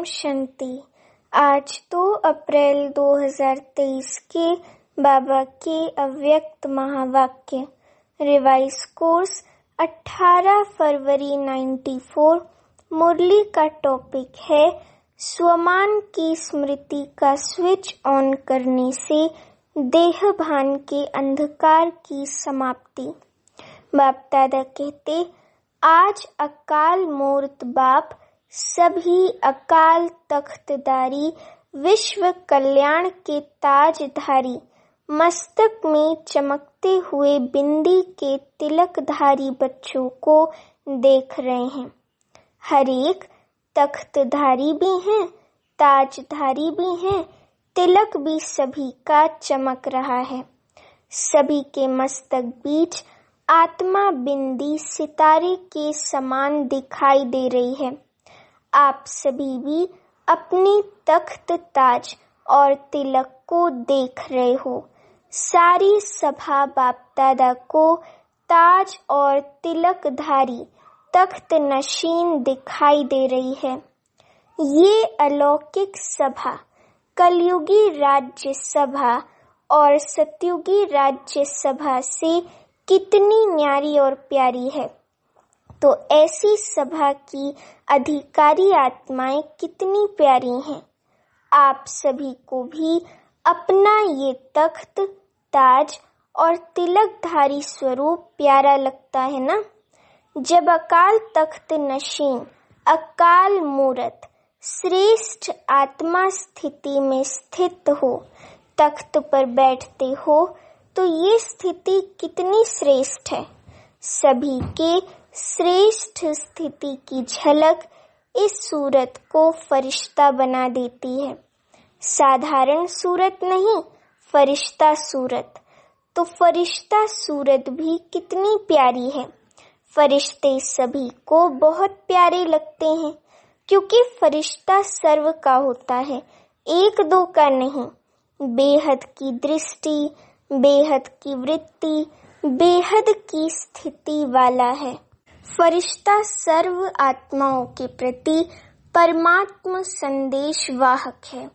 ओम शांति। आज 2 अप्रैल 2023 के बाबा के अव्यक्त महावाक्य रिवाइज कोर्स 18 फरवरी 94। मुरली का टॉपिक है स्वमान की स्मृति का स्विच ऑन करने से देह भान के अंधकार की समाप्ति। बाप दादा कहते, आज अकाल मूर्त बाप सभी अकाल तख्तदारी विश्व कल्याण के ताजधारी मस्तक में चमकते हुए बिंदी के तिलकधारी बच्चों को देख रहे हैं। हर एक तख्तधारी भी हैं, ताजधारी भी हैं, तिलक भी सभी का चमक रहा है। सभी के मस्तक बीच आत्मा बिंदी सितारे के समान दिखाई दे रही है। आप सभी भी अपनी तख्त ताज और तिलक को देख रहे हो। सारी सभा बाप दादा को ताज और तिलकधारी तख्त नशीन दिखाई दे रही है। ये अलौकिक सभा कलयुगी राज्य सभा और सतयुगी राज्य सभा से कितनी न्यारी और प्यारी है। तो ऐसी सभा की अधिकारी आत्माएं कितनी प्यारी हैं। आप सभी को भी अपना ये तख्त ताज और तिलकधारी स्वरूप प्यारा लगता है ना। जब अकाल तख्त नशीन अकाल मूरत श्रेष्ठ आत्मा स्थिति में स्थित हो, तख्त पर बैठते हो, तो ये स्थिति कितनी श्रेष्ठ है। सभी के श्रेष्ठ स्थिति की झलक इस सूरत को फरिश्ता बना देती है। साधारण सूरत नहीं, फरिश्ता सूरत। तो फरिश्ता सूरत भी कितनी प्यारी है। फरिश्ते सभी को बहुत प्यारे लगते हैं, क्योंकि फरिश्ता सर्व का होता है, एक दो का नहीं। बेहद की दृष्टि, बेहद की वृत्ति, बेहद की स्थिति वाला है। फरिश्ता सर्व आत्माओं के प्रति परमात्मा संदेश वाहक है।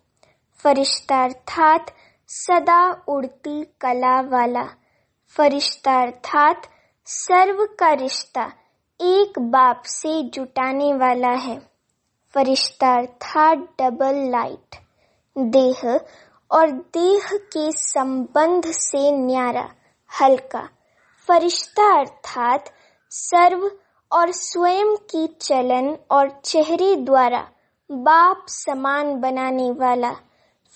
फरिश्ता अर्थात सदा उड़ती कला वाला। फरिश्ता अर्थात सर्व का रिश्ता एक बाप से जुटाने वाला है। फरिश्ता अर्थात डबल लाइट, देह और देह के संबंध से न्यारा, हल्का। फरिश्ता अर्थात सर्व और स्वयं की चलन और चेहरे द्वारा बाप समान बनाने वाला।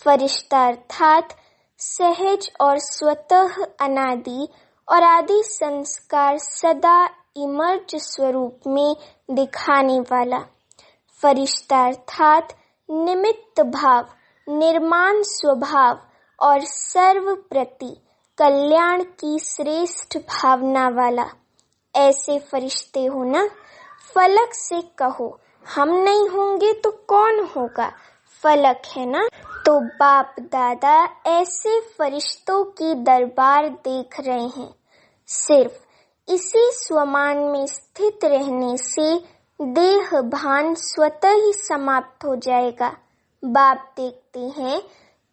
फरिश्ता अर्थात सहज और स्वतः अनादि और आदि संस्कार सदा इमर्ज स्वरूप में दिखाने वाला। फरिश्ता अर्थात निमित्त भाव, निर्माण स्वभाव और सर्व प्रति कल्याण की श्रेष्ठ भावना वाला। ऐसे फरिश्ते हो ना। फलक से कहो, हम नहीं होंगे तो कौन होगा, फलक है ना। तो बाप दादा ऐसे फरिश्तों की दरबार देख रहे हैं। सिर्फ इसी स्वमान में स्थित रहने से देह भान स्वतः ही समाप्त हो जाएगा। बाप देखते हैं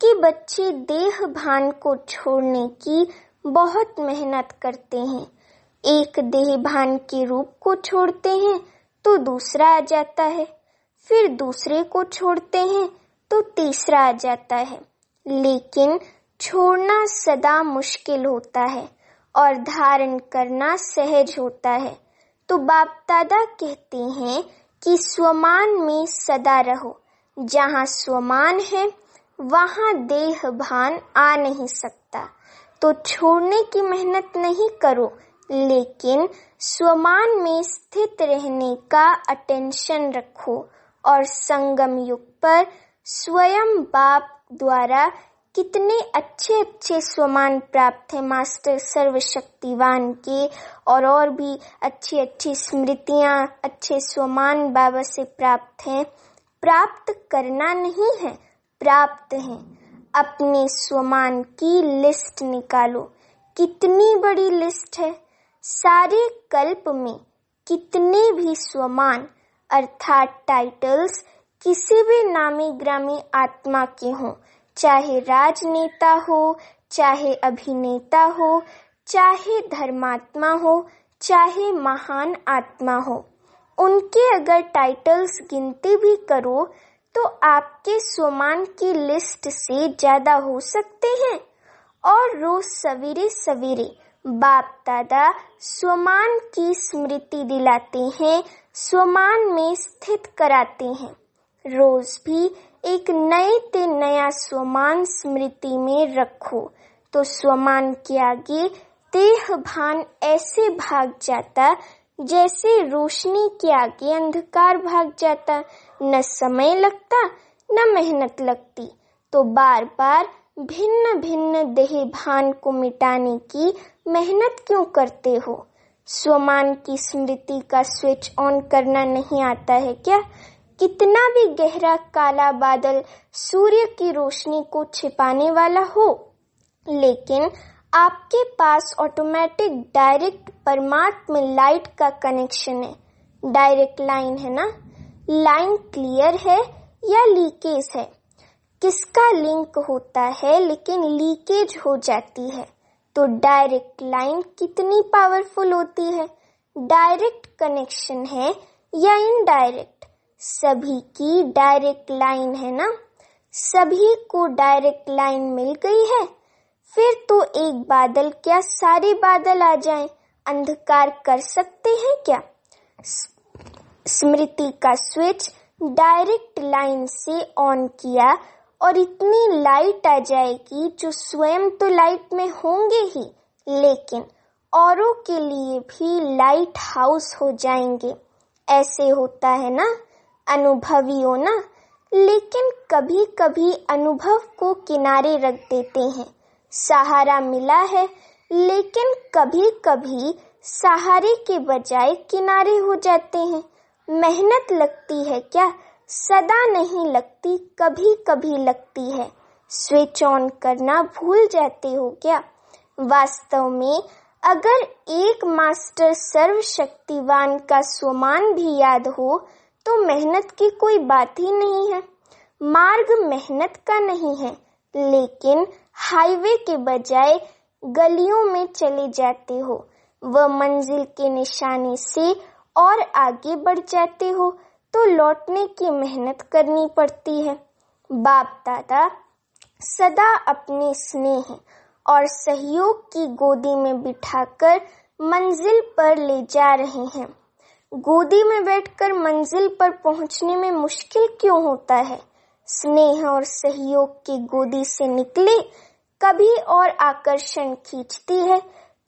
कि बच्चे देह भान को छोड़ने की बहुत मेहनत करते हैं। एक देह भान के रूप को छोड़ते हैं तो दूसरा आ जाता है, फिर दूसरे को छोड़ते हैं तो तीसरा आ जाता है। लेकिन छोड़ना सदा मुश्किल होता है और धारण करना सहज होता है। तो बाप दादा कहते हैं कि स्वमान में सदा रहो। जहाँ स्वमान है वहाँ देह भान आ नहीं सकता। तो छोड़ने की मेहनत नहीं करो, लेकिन स्वमान में स्थित रहने का अटेंशन रखो। और संगम युग पर स्वयं बाप द्वारा कितने अच्छे अच्छे स्वमान प्राप्त है मास्टर सर्वशक्तिवान के, और भी अच्छी अच्छी स्मृतियाँ, अच्छे स्वमान बाबा से प्राप्त हैं। प्राप्त करना नहीं है, प्राप्त हैं। अपने स्वमान की लिस्ट निकालो। कितनी बड़ी लिस्ट है। सारे कल्प में कितने भी स्वमान अर्थात टाइटल्स किसी भी नामी ग्रामी आत्मा के हों, चाहे राजनेता हो, चाहे अभिनेता हो, चाहे धर्मात्मा हो, चाहे महान आत्मा हो। उनके अगर टाइटल्स गिनती भी करो तो आपके स्वमान की लिस्ट से ज्यादा हो सकते हैं। और रोज सवेरे सवेरे बाप दादा स्वमान की स्मृति दिलाते हैं, स्वमान में स्थित कराते हैं। रोज भी एक नए ते नया स्वमान स्मृति में रखो तो स्वमान के आगे देह भान ऐसे भाग जाता जैसे रोशनी के आगे अंधकार भाग जाता। न समय लगता न मेहनत लगती। तो बार बार भिन्न भिन्न देह भान को मिटाने की मेहनत क्यों करते हो? स्वमान की स्मृति का स्विच ऑन करना नहीं आता है क्या? कितना भी गहरा काला बादल सूर्य की रोशनी को छिपाने वाला हो, लेकिन आपके पास ऑटोमेटिक डायरेक्ट परमात्मा लाइट का कनेक्शन है। डायरेक्ट लाइन है ना? लाइन क्लियर है या लीकेज है? किसका लिंक होता है लेकिन लीकेज हो जाती है? तो डायरेक्ट लाइन कितनी पावरफुल होती है? डायरेक्ट कनेक्शन है या इनडायरेक्ट? सभी की डायरेक्ट लाइन है ना? सभी को डायरेक्ट लाइन मिल गई है। फिर तो एक बादल क्या सारे बादल आ जाएं, अंधकार कर सकते हैं क्या? स्मृति का स्विच डायरेक्ट लाइन से ऑन किया और इतनी लाइट आ जाएगी जो स्वयं तो लाइट में होंगे ही, लेकिन औरों के लिए भी लाइट हाउस हो जाएंगे। ऐसे होता है ना? अनुभवी हो ना? लेकिन कभी कभी अनुभव को किनारे रख देते हैं। सहारा मिला है, लेकिन कभी कभी सहारे के बजाय किनारे हो जाते हैं। मेहनत लगती है क्या? सदा नहीं लगती, कभी कभी लगती है। स्विच ऑन करना भूल जाते हो क्या? वास्तव में अगर एक मास्टर सर्वशक्तिवान का स्वमान भी याद हो तो मेहनत की कोई बात ही नहीं है। मार्ग मेहनत का नहीं है, लेकिन हाईवे के बजाय गलियों में चले जाते हो। वह मंजिल के निशाने से और आगे बढ़ जाते हो तो लौटने की मेहनत करनी पड़ती है। बाप दादा सदा अपने स्नेह और सहयोग की गोदी में बिठाकर मंजिल पर ले जा रहे हैं। गोदी में बैठकर मंजिल पर पहुंचने में मुश्किल क्यों होता है? स्नेह और सहयोग की गोदी से निकले कभी और आकर्षण खींचती है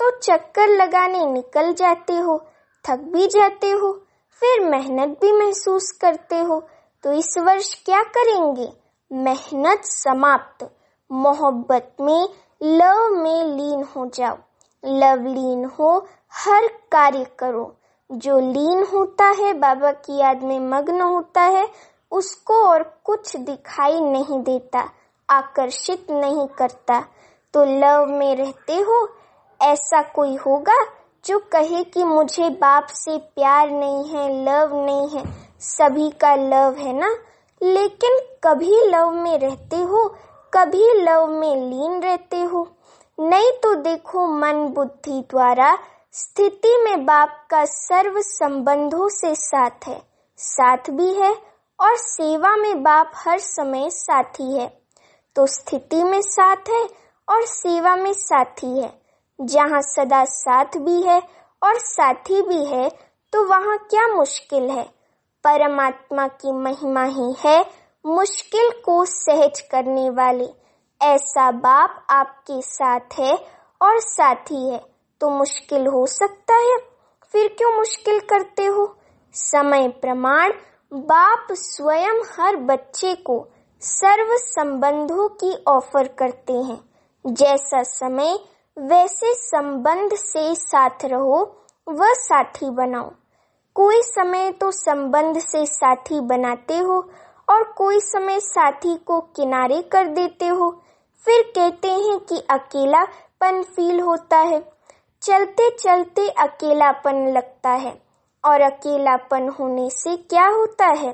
तो चक्कर लगाने निकल जाते हो, थक भी जाते हो, फिर मेहनत भी महसूस करते हो। तो इस वर्ष क्या करेंगे? मेहनत समाप्त। मोहब्बत में, लव में लीन हो जाओ। लव लीन हो, हर कार्य करो। जो लीन होता है, बाबा की याद में मग्न होता है, उसको और कुछ दिखाई नहीं देता, आकर्षित नहीं करता। तो लव में रहते हो। ऐसा कोई होगा जो कहे कि मुझे बाप से प्यार नहीं है, लव नहीं है? सभी का लव है ना? लेकिन कभी लव में रहते हो, कभी लव में लीन रहते हो? नहीं तो देखो, मन बुद्धि द्वारा स्थिति में बाप का सर्व संबंधों से साथ है, साथ भी है, और सेवा में बाप हर समय साथी है। तो स्थिति में साथ है और सेवा में साथी है। जहाँ सदा साथ भी है और साथी भी है तो वहाँ क्या मुश्किल है? परमात्मा की महिमा ही है मुश्किल को सहज करने वाले। ऐसा बाप आपके साथ है और साथी है तो मुश्किल हो सकता है? फिर क्यों मुश्किल करते हो? समय प्रमाण बाप स्वयं हर बच्चे को सर्व संबंधों की ऑफर करते हैं। जैसा समय वैसे संबंध से साथ रहो, वह साथी बनाओ। कोई समय तो संबंध से साथी बनाते हो और कोई समय साथी को किनारे कर देते हो। फिर कहते हैं कि अकेलापन फील होता है। चलते चलते अकेलापन लगता है, और अकेलापन होने से क्या होता है?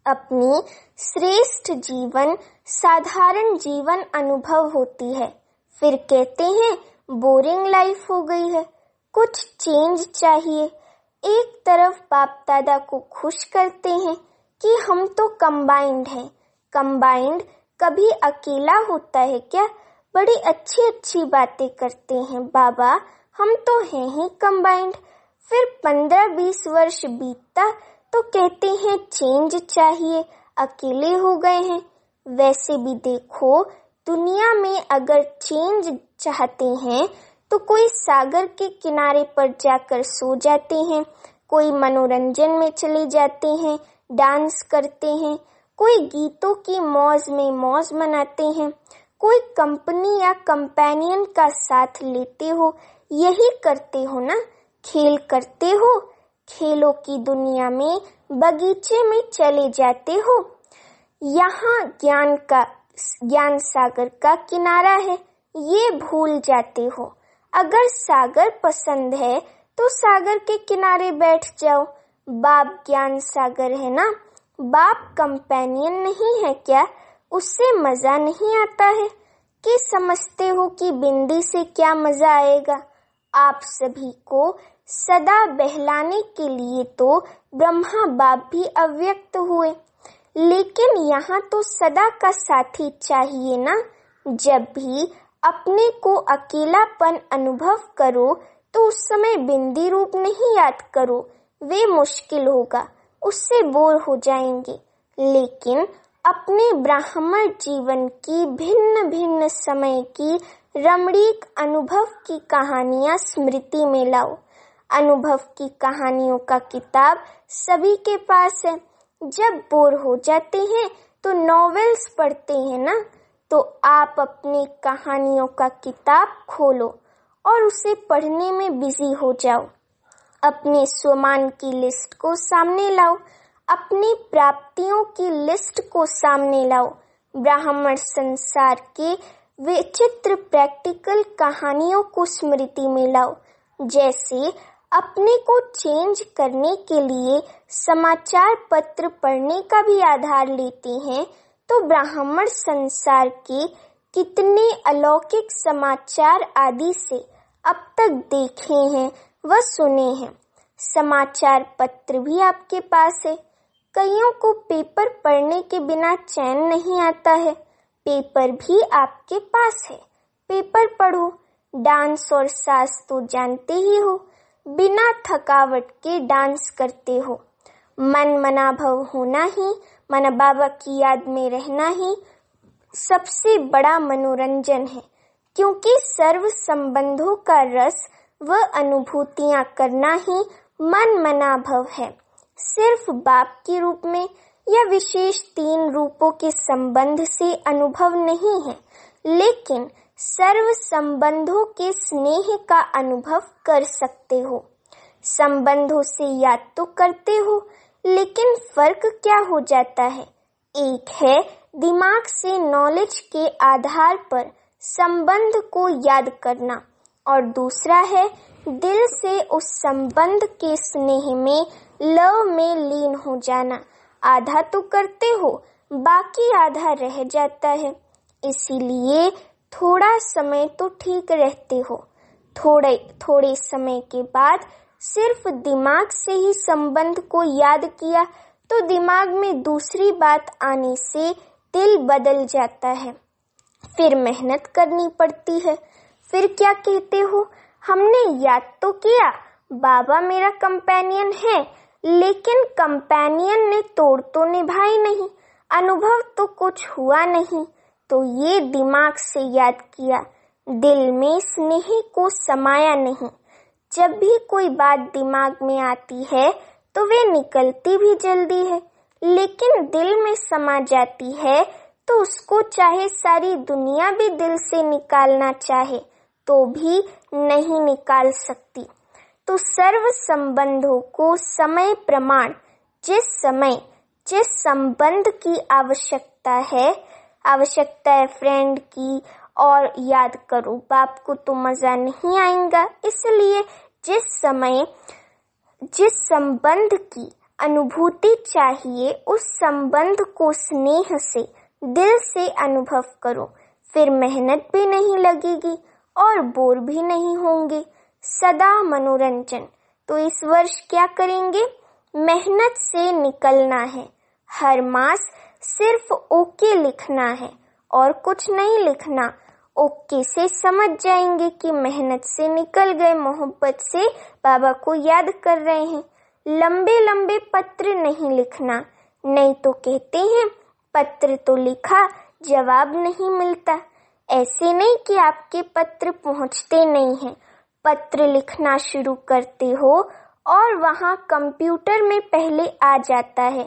अपनी श्रेष्ठ जीवन साधारण जीवन अनुभव होती है। फिर कहते हैं बोरिंग लाइफ हो गई है, कुछ चेंज चाहिए। एक तरफ बाप दादा को खुश करते हैं कि हम तो कंबाइंड हैं। कंबाइंड कभी अकेला होता है क्या? बड़ी अच्छी अच्छी बातें करते हैं बाबा, हम तो हैं ही कंबाइंड। फिर 15-20 वर्ष बीतता तो कहते हैं चेंज चाहिए, अकेले हो गए हैं। वैसे भी देखो, दुनिया में अगर चेंज चाहते हैं तो कोई सागर के किनारे पर जाकर सो जाते हैं, कोई मनोरंजन में चले जाते हैं, डांस करते हैं, कोई गीतों की मौज में मौज मनाते हैं, कोई कंपनी या कंपेनियन का साथ लेते हो। यही करते हो ना? खेल करते हो, खेलों की दुनिया में बगीचे में चले जाते हो। यहाँ ज्ञान सागर का किनारा है, ये भूल जाते हो। अगर सागर पसंद है तो सागर के किनारे बैठ जाओ। बाप ज्ञान सागर है ना? बाप कंपेनियन नहीं है क्या? उससे मजा नहीं आता है कि समझते हो कि बिंदी से क्या मजा आएगा? आप सभी को सदा बहलाने के लिए तो ब्रह्मा बाप भी अव्यक्त हुए, लेकिन यहाँ तो सदा का साथी चाहिए ना। जब भी अपने को अकेलापन अनुभव करो तो उस समय बिंदी रूप नहीं याद करो, वे मुश्किल होगा, उससे बोर हो जाएंगे। लेकिन अपने ब्राह्मण जीवन की भिन्न भिन्न समय की रमणीक अनुभव की कहानियां स्मृति में लाओ। अनुभव की कहानियों का किताब सभी के पास है। जब बोर हो जाते हैं तो नॉवेल्स पढ़ते हैं ना, तो आप अपनी कहानियों का किताब खोलो और उसे पढ़ने में बिजी हो जाओ। अपने स्वमान की लिस्ट को सामने लाओ, अपनी प्राप्तियों की लिस्ट को सामने लाओ। ब्राह्मण संसार के विचित्र प्रैक्टिकल कहानियों को स्मृति में लाओ। जैसे अपने को चेंज करने के लिए समाचार पत्र पढ़ने का भी आधार लेते हैं, तो ब्राह्मण संसार के कितने अलौकिक समाचार आदि से अब तक देखे हैं व सुने हैं। समाचार पत्र भी आपके पास है। कईयों को पेपर पढ़ने के बिना चैन नहीं आता है, पेपर भी आपके पास है, पेपर पढ़ो। डांस और साज तो जानते ही हो, बिना थकावट के डांस करते हो। मन मनाभव होना ही, मन बाबा की याद में रहना ही सबसे बड़ा मनोरंजन है, क्योंकि सर्व संबंधों का रस व अनुभूतियां करना ही मन मनाभव है। सिर्फ बाप के रूप में या विशेष 3 रूपों के संबंध से अनुभव नहीं है, लेकिन सर्व संबंधों के स्नेह का अनुभव कर सकते हो। संबंधों से याद तो करते हो, लेकिन फर्क क्या हो जाता है? एक है दिमाग से नॉलेज के आधार पर संबंध को याद करना, और दूसरा है दिल से उस संबंध के स्नेह में लव में लीन हो जाना। आधा तो करते हो, बाकी आधा रह जाता है। इसीलिए थोड़ा समय तो ठीक रहते हो, थोड़े समय के बाद सिर्फ दिमाग से ही संबंध को याद किया तो दिमाग में दूसरी बात आने से दिल बदल जाता है। फिर मेहनत करनी पड़ती है। फिर क्या कहते हो? हमने याद तो किया, बाबा मेरा कंपेनियन है, लेकिन कंपेनियन ने तोड़ तो निभाई नहीं, अनुभव तो कुछ हुआ नहीं। तो ये दिमाग से याद किया, दिल में स्नेह को समाया नहीं। जब भी कोई बात दिमाग में आती है तो वे निकलती भी जल्दी है, लेकिन दिल में समा जाती है तो उसको चाहे सारी दुनिया भी दिल से निकालना चाहे तो भी नहीं निकाल सकती। तो सर्व संबंधों को समय प्रमाण जिस संबंध की आवश्यकता है फ्रेंड की, और याद करो बाप को तो मजा नहीं आएगा। इसलिए जिस संबंध की अनुभूति चाहिए, उस संबंध को स्नेह से, दिल से अनुभव करो, फिर मेहनत भी नहीं लगेगी और बोर भी नहीं होंगे। सदा मनोरंजन। तो इस वर्ष क्या करेंगे? मेहनत से निकलना है। हर मास सिर्फ ओके लिखना है और कुछ नहीं लिखना। ओके से समझ जाएंगे कि मेहनत से निकल गए, मोहब्बत से बाबा को याद कर रहे हैं। लंबे लंबे पत्र नहीं लिखना, नहीं तो कहते हैं पत्र तो लिखा, जवाब नहीं मिलता। ऐसे नहीं कि आपके पत्र पहुंचते नहीं हैं। पत्र लिखना शुरू करते हो और वहां कंप्यूटर में पहले आ जाता है,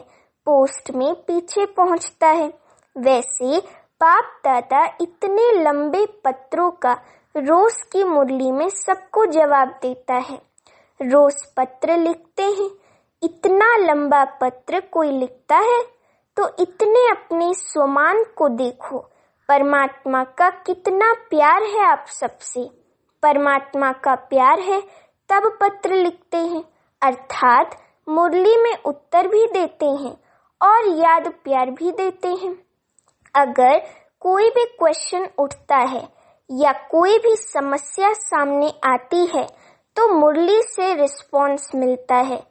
पोस्ट में पीछे पहुंचता है। वैसे बाप दादा इतने लंबे पत्रों का रोज की मुरली में सबको जवाब देता है। रोज पत्र लिखते हैं। इतना लंबा पत्र कोई लिखता है तो इतने अपने स्वमान को देखो। परमात्मा का कितना प्यार है आप सबसे। परमात्मा का प्यार है तब पत्र लिखते हैं, अर्थात मुरली में उत्तर भी देते हैं और याद प्यार भी देते हैं। अगर कोई भी क्वेश्चन उठता है या कोई भी समस्या सामने आती है तो मुरली से रिस्पॉन्स मिलता है।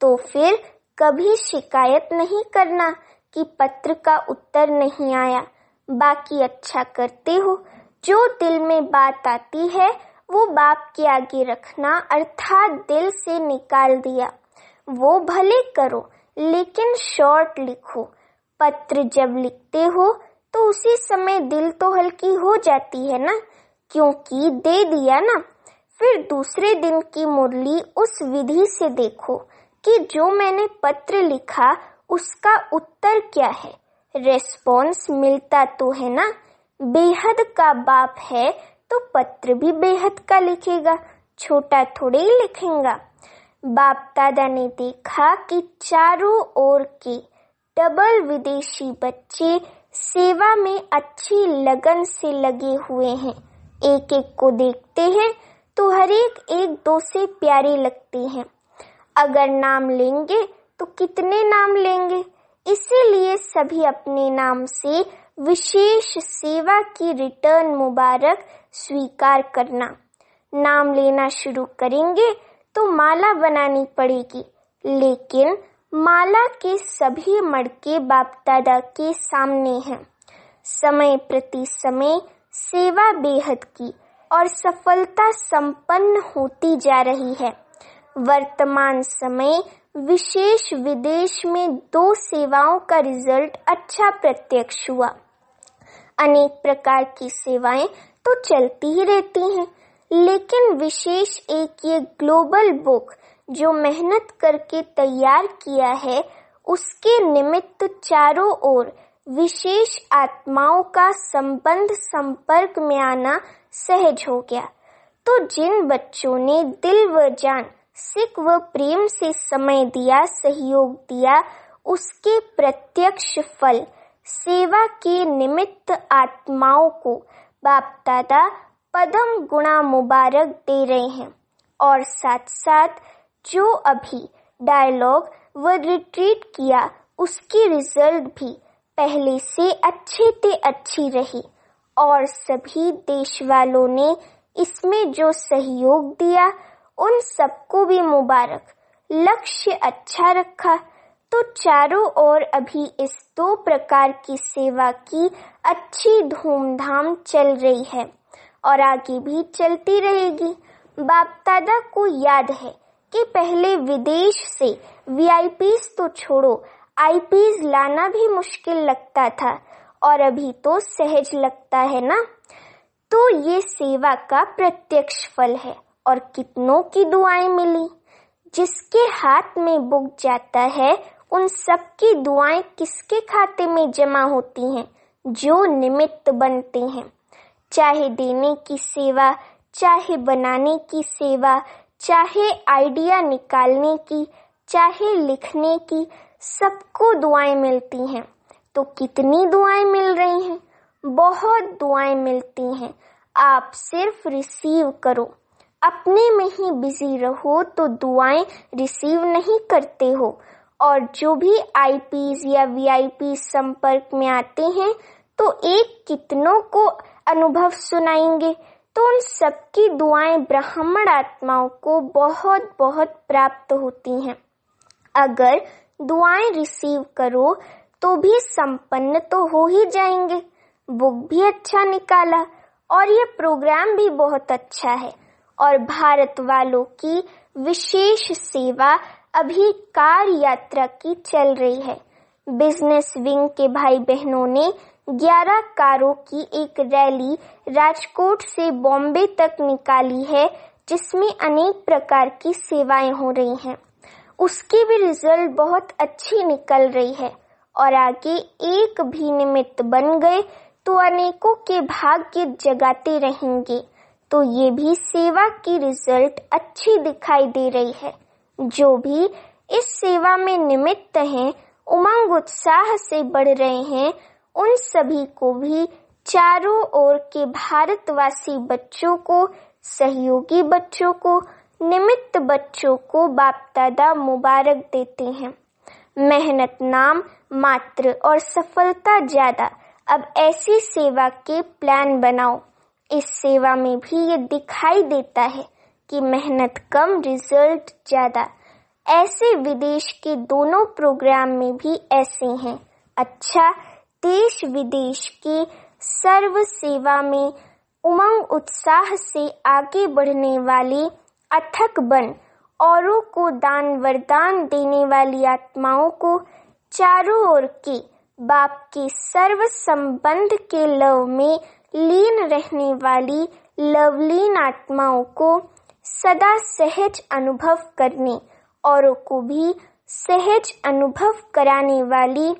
तो फिर कभी शिकायत नहीं करना कि पत्र का उत्तर नहीं आया। बाकी अच्छा करते हो। जो दिल में बात आती है वो बाप के आगे रखना, अर्थात दिल से निकाल दिया। वो भले करो लेकिन शॉर्ट लिखो। पत्र जब लिखते हो तो उसी समय दिल तो हल्की हो जाती है ना, क्योंकि दे दिया ना। फिर दूसरे दिन की मुरली उस विधि से देखो कि जो मैंने पत्र लिखा उसका उत्तर क्या है। रेस्पॉन्स मिलता तो है ना। बेहद का बाप है तो पत्र भी बेहद का लिखेगा, छोटा थोड़े ही लिखेगा। बाप दादा ने देखा कि चारों ओर के डबल विदेशी बच्चे सेवा में अच्छी लगन से लगे हुए हैं। एक एक को देखते हैं तो हर एक दो से प्यारे लगते हैं। अगर नाम लेंगे तो कितने नाम लेंगे, इसीलिए सभी अपने नाम से विशेष सेवा की रिटर्न मुबारक स्वीकार करना। नाम लेना शुरू करेंगे तो माला बनानी पड़ेगी, लेकिन माला के सभी मड़के बाप दादा के सामने हैं। समय प्रति समय सेवा बेहद की और सफलता संपन्न होती जा रही है। वर्तमान समय विशेष विदेश में 2 सेवाओं का रिजल्ट अच्छा प्रत्यक्ष हुआ। अनेक प्रकार की सेवाएं तो चलती ही रहती हैं, लेकिन विशेष एक ये ग्लोबल बुक जो मेहनत करके तैयार किया है, उसके निमित्त चारों ओर विशेष आत्माओं का संबंध संपर्क में आना सहज हो गया। तो जिन बच्चों ने दिल व जान, सिक व प्रेम से समय दिया, सहयोग दिया, उसके प्रत्यक्ष फल सेवा के निमित्त आत्माओं को बाप दादा पदम गुणा मुबारक दे रहे हैं। और साथ साथ जो अभी डायलॉग व रिट्रीट किया उसकी रिजल्ट भी पहले से अच्छी रही और सभी देश वालों ने इसमें जो सहयोग दिया उन सबको भी मुबारक। लक्ष्य अच्छा रखा तो चारों ओर अभी इस 2 प्रकार की सेवा की अच्छी धूमधाम चल रही है और आगे भी चलती रहेगी। बाप दादा को याद है कि पहले विदेश से वीआईपीज तो छोड़ो, आईपीज लाना भी मुश्किल लगता था और अभी तो सहज लगता है ना। तो ये सेवा का प्रत्यक्ष फल है और कितनों की दुआएं मिली। जिसके हाथ में बुक जाता है उन सबकी दुआएं किसके खाते में जमा होती हैं? जो निमित्त बनते हैं। चाहे देने की सेवा, चाहे बनाने की सेवा, चाहे आइडिया निकालने की, चाहे लिखने की, सबको दुआएं मिलती हैं। तो कितनी दुआएं मिल रही हैं? बहुत दुआएं मिलती हैं। आप सिर्फ रिसीव करो। अपने में ही बिजी रहो तो दुआएं रिसीव नहीं करते हो और जो भी आईपीज या वीआईपी संपर्क में आते हैं तो एक कितनों को अनुभव सुनाएंगे। तो उन सबकी दुआएं ब्राह्मण आत्माओं को बहुत बहुत प्राप्त होती हैं। अगर दुआएं रिसीव करो तो भी संपन्न तो हो ही जाएंगे। बुक भी अच्छा निकाला और ये प्रोग्राम भी बहुत अच्छा है। और भारत वालों की विशेष सेवा अभी कार यात्रा की चल रही है। बिजनेस विंग के भाई बहनों ने 11 कारों की एक रैली राजकोट से बॉम्बे तक निकाली है, जिसमें अनेक प्रकार की सेवाएं हो रही हैं। उसकी भी रिजल्ट बहुत अच्छी निकल रही है और आगे एक भी निमित्त बन गए तो अनेकों के भाग्य जगाते रहेंगे। तो ये भी सेवा की रिजल्ट अच्छी दिखाई दे रही है। जो भी इस सेवा में निमित्त हैं, उमंग उत्साह से बढ़ रहे हैं, उन सभी को भी चारों ओर के भारतवासी बच्चों को, सहयोगी बच्चों को, निमित्त बच्चों को बाप दादा मुबारक देते हैं। मेहनत नाम मात्र और सफलता ज्यादा। अब ऐसी सेवा के प्लान बनाओ। इस सेवा में भी ये दिखाई देता है कि मेहनत कम, रिजल्ट ज्यादा। ऐसे विदेश के दोनों प्रोग्राम में भी ऐसे हैं। अच्छा, देश विदेश की सर्व सेवा में उमंग उत्साह से आगे बढ़ने वाली अथक बन, औरों को दान वरदान देने वाली आत्माओं को, चारों ओर के बाप के सर्व संबंध के लव में लीन रहने वाली लवलीन आत्माओं को सदा सहज अनुभव करने, औरों को भी सहज अनुभव कराने वाली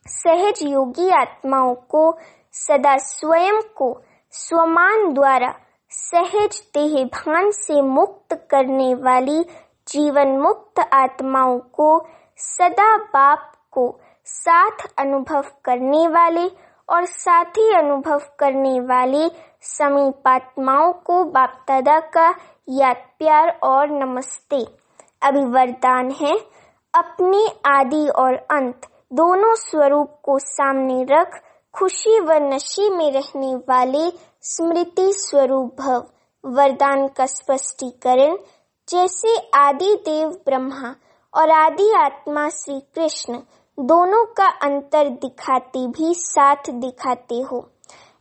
सहज योगी आत्माओं को सदा स्वयं को स्वमान द्वारा सहज देह भान से मुक्त करने वाली जीवन मुक्त आत्माओं को सदा बाप को साथ अनुभव करने वाले और साथी अनुभव करने वाले समीप आत्माओं को बाप दादा का याद प्यार और नमस्ते। अभी वरदान है, अपने आदि और अंत दोनों स्वरूप को सामने रख खुशी व नशे में रहने वाले स्मृति स्वरूप भव। वरदान का स्पष्टीकरण, जैसे आदि देव ब्रह्मा और आदि आत्मा श्री कृष्ण दोनों का अंतर दिखाते भी साथ दिखाते हो,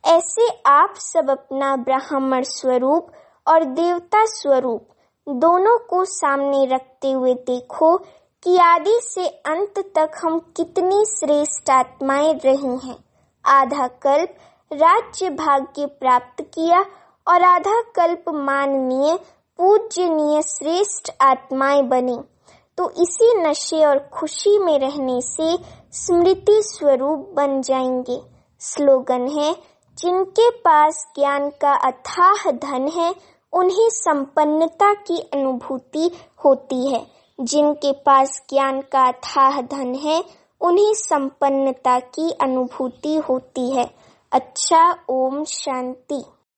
ऐसे आप सब अपना ब्राह्मण स्वरूप और देवता स्वरूप दोनों को सामने रखते हुए देखो कि आदि से अंत तक हम कितनी श्रेष्ठ आत्माएं रही हैं। आधा कल्प राज्य भाग्य प्राप्त किया और आधा कल्प माननीय पूजनीय श्रेष्ठ आत्माएं बनी। तो इसी नशे और खुशी में रहने से स्मृति स्वरूप बन जाएंगे। स्लोगन है, जिनके पास ज्ञान का अथाह धन है उन्हें संपन्नता की अनुभूति होती है। जिनके पास ज्ञान का अथाह धन है उन्हें संपन्नता की अनुभूति होती है। अच्छा, ओम शांति।